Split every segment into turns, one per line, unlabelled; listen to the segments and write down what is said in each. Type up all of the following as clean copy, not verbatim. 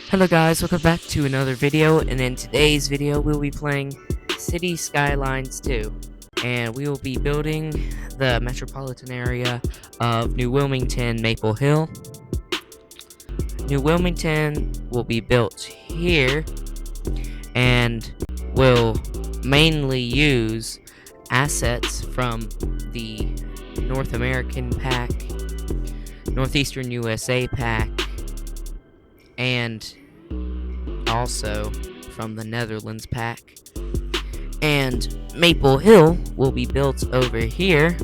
Hello guys, welcome back to another video, and in today's video we'll be playing City Skylines 2, and we will be building the metropolitan area of New Wilmington-Maple Hill. New Wilmington will be built here and will mainly use assets from the North American pack, Northeastern USA pack, and also from the Netherlands pack. And Maple Hill will be built over here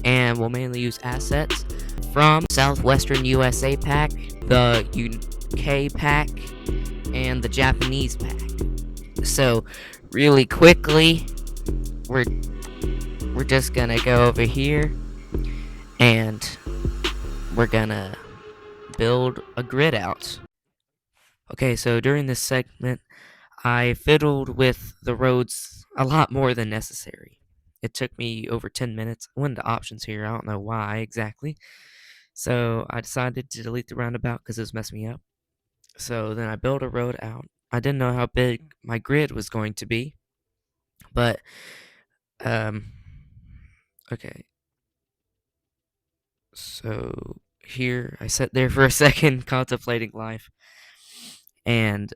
and will mainly use assets from Southwestern USA pack, the UK pack, and the Japanese pack. So really quickly, we're just gonna go over here and we're gonna build a grid out. Okay, so during this segment, I fiddled with the roads a lot more than necessary. It took me over 10 minutes. I went to options here. I don't know why exactly. So I decided to delete the roundabout because it was messing me up. So then I built a road out. I didn't know how big my grid was going to be. But, okay. So here, I sat there for a second contemplating life. And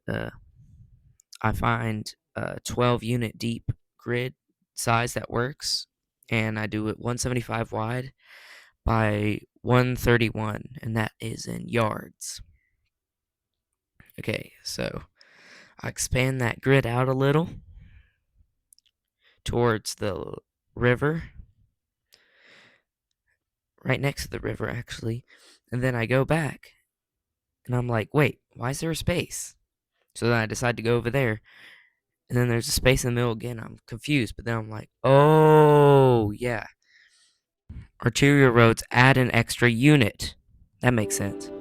I find a 12 unit deep grid size that works, and I do it 175 wide by 131, and that is in yards. Okay, so I expand that grid out a little towards the river, right next to the river actually, and then I go back and I'm like, wait, why is there a space? So then I decide to go over there, and then there's a space in the middle again. I'm confused, but then I'm like, oh, yeah. Arterial roads add an extra unit. That makes sense.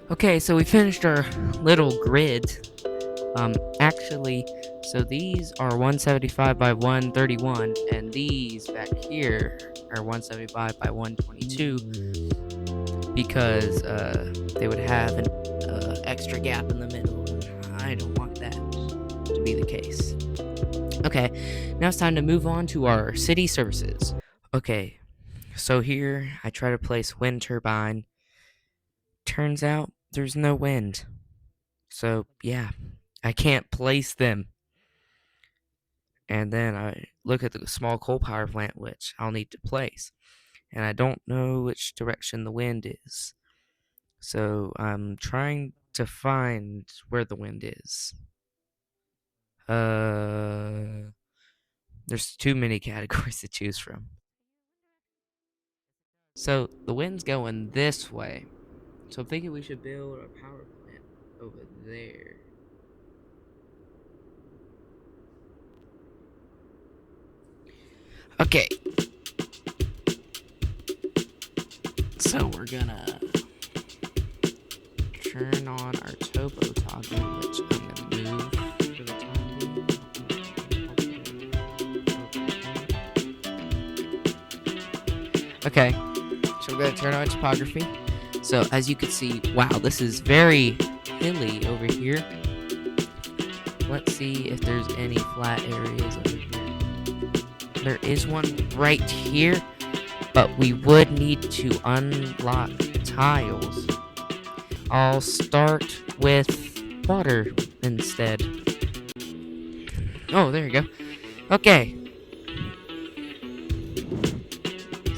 Okay, so we finished our little grid. Actually, so these are 175 by 131, and these back here are 175 by 122, because they would have an extra gap in the middle. I don't want that to be the case. Okay, now it's time to move on to our city services. Okay, so here I try to place wind turbine. Turns out there's no wind. So yeah, I can't place them. And then I look at the small coal power plant, which I'll need to place. And I don't know which direction the wind is. So I'm trying to find where the wind is. There's too many categories to choose from. So the wind's going this way. So I'm thinking we should build a power plant over there. Okay. So we're gonna turn on our topo toggle, which I'm gonna move for the time being. Okay, so we're gonna turn on topography. So as you can see, wow, this is very hilly over here. Let's see if there's any flat areas over here. There is one right here, but we would need to unlock tiles. I'll start with water instead. Oh, there you go. Okay.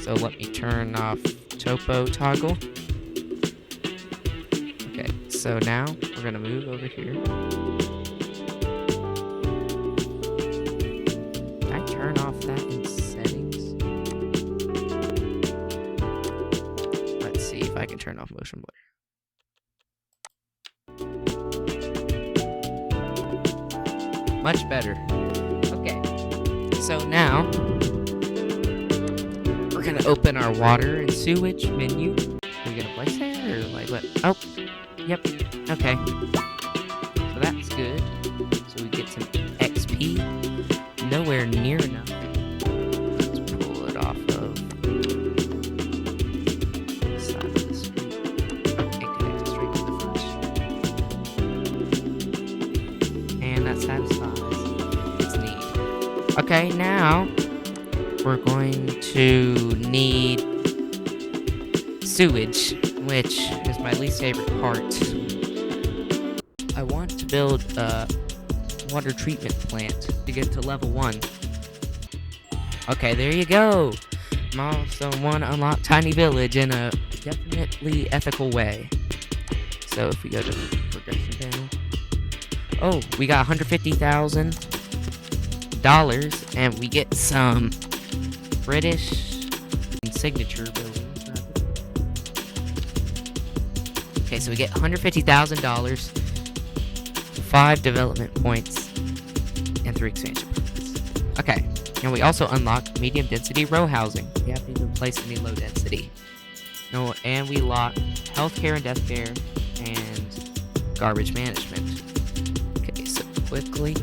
So let me turn off topo toggle. Okay, so now we're gonna move over here. Can I turn off that in settings? Let's see if I can turn off motion blur. Much better. Okay, so now we're gonna open our water and sewage menu. Are we gonna place it or like what? Oh, yep. Okay, so that's good. So we get some XP. Nowhere near enough. Let's pull it off of the side of the street. Okay, that satisfies its need. Okay, now we're going to need sewage, which is my least favorite part. I want to build a water treatment plant to get to level 1. Okay, there you go. Milestone 1, unlock tiny village in a definitely ethical way. So if we go to the progression panel, oh, we got $150,000, and we get some British signature buildings. Okay, so we get $150,000, 5 development points, and 3 expansion points. Okay, and we also unlock medium density row housing. We haven't even placed any low density. No, and we lock healthcare and death care and garbage management. Okay, so quickly,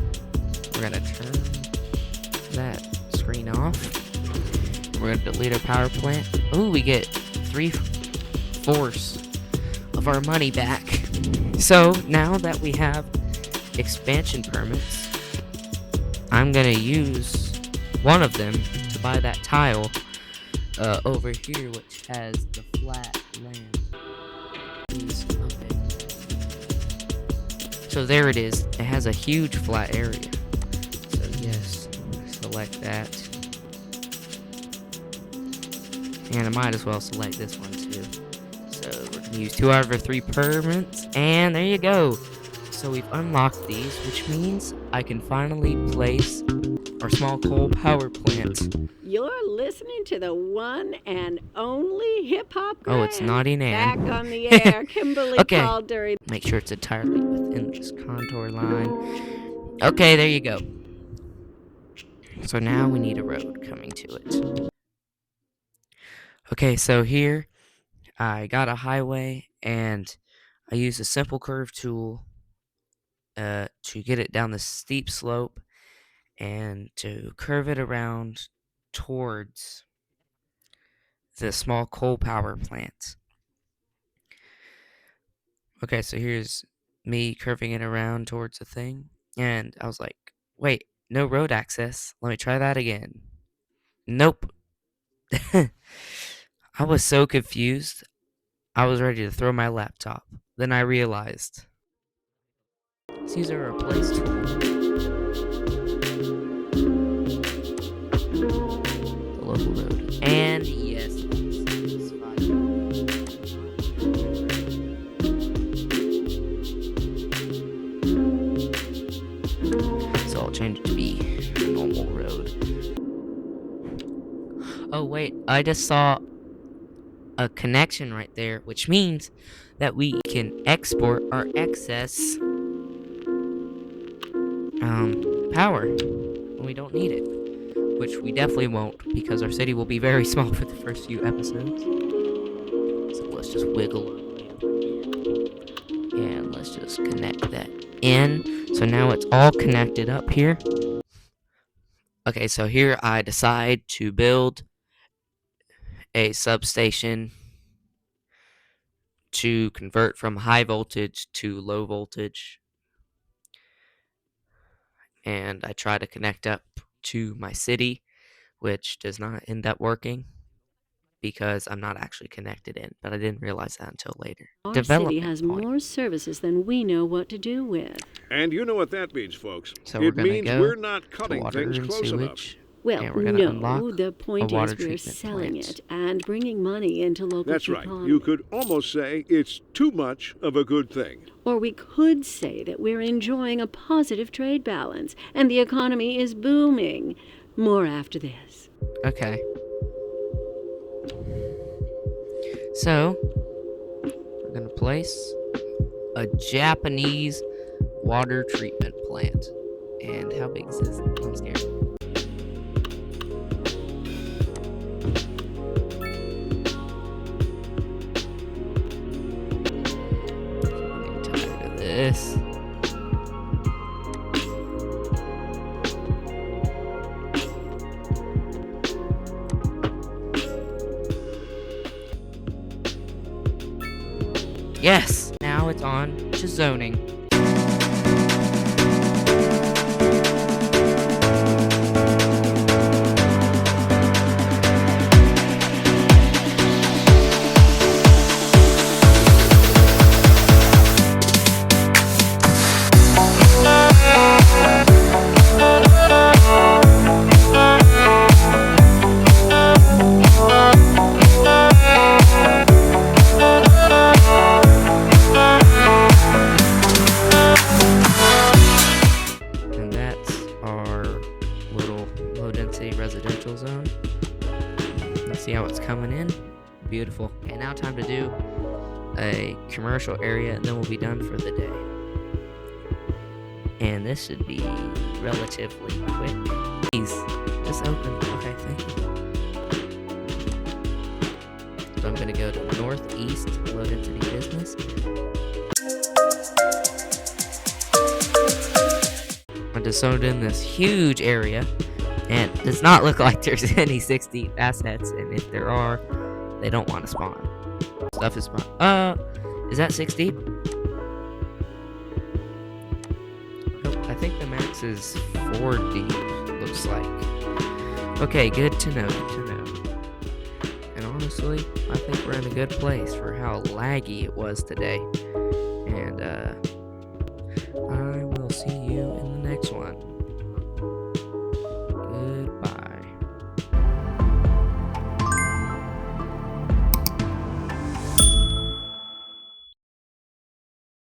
we're gonna turn that screen off. We're gonna delete our power plant. Ooh, we get 3/4 of our money back. So now that we have expansion permits, I'm gonna use one of them to buy that tile over here, which has the flat land. Okay. So there it is. It has a huge flat area. So yes, select that. And I might as well select this one too. So we're gonna use 2 out of 3 permits, and there you go. So we've unlocked these, which means I can finally place our small coal power plant.
You're listening to the one and only hip-hop
Oh, it's Naughty Nan.
Back on the air, Kimberly
Okay.
called during...
Make sure it's entirely within this contour line. Okay, there you go. So now we need a road coming to it. Okay, so here I got a highway, and I used a simple curve tool to get it down the steep slope and to curve it around towards the small coal power plant. Okay, so here's me curving it around towards the thing, and I was like, wait, no road access. Let me try that again. Nope. I was so confused. I was ready to throw my laptop. Then I realized. Let's use a replace tool. The local road. And yes, it's fine. So I'll change it to be a normal road. Oh wait, I just saw a connection right there, which means that we can export our excess power when we don't need it, which we definitely won't, because our city will be very small for the first few episodes. So let's just wiggle over here, and let's just connect that in. So now it's all connected up here. Okay, so here I decide to build a substation to convert from high voltage to low voltage, and I try to connect up to my city, which does not end up working because I'm not actually connected in, but I didn't realize that until later.
Our city has more services than we know what to do with.
And you know what that means, folks.
So we're
it
gonna
means
go
we're not
to
cutting
water
things
and
close enough.
sewage.
Well,
And we're gonna
no,
unlock
the point
a water
is we're
treatment
selling
plant.
it and bringing money into local
That's right.
economy.
You could almost say it's too much of a good thing.
Or we could say that we're enjoying a positive trade balance and the economy is booming. More after this.
Okay. So, we're gonna place a Japanese water treatment plant. And how big is this? I'm scared. I'm getting tired of this. Yes, now it's on to zoning. beautiful. Okay, now time to do a commercial area, and then we'll be done for the day. And this should be relatively quick. Please, just open. Okay, thank you. So I'm gonna go to northeast, load into the business. I just zoned in this huge area, and it does not look like there's any 60 assets, and if there are, they don't want to spawn. Stuff is spawn. Is that 60? I think the max is 4 deep, looks like. Okay, good to know, And honestly, I think we're in a good place for how laggy it was today. And,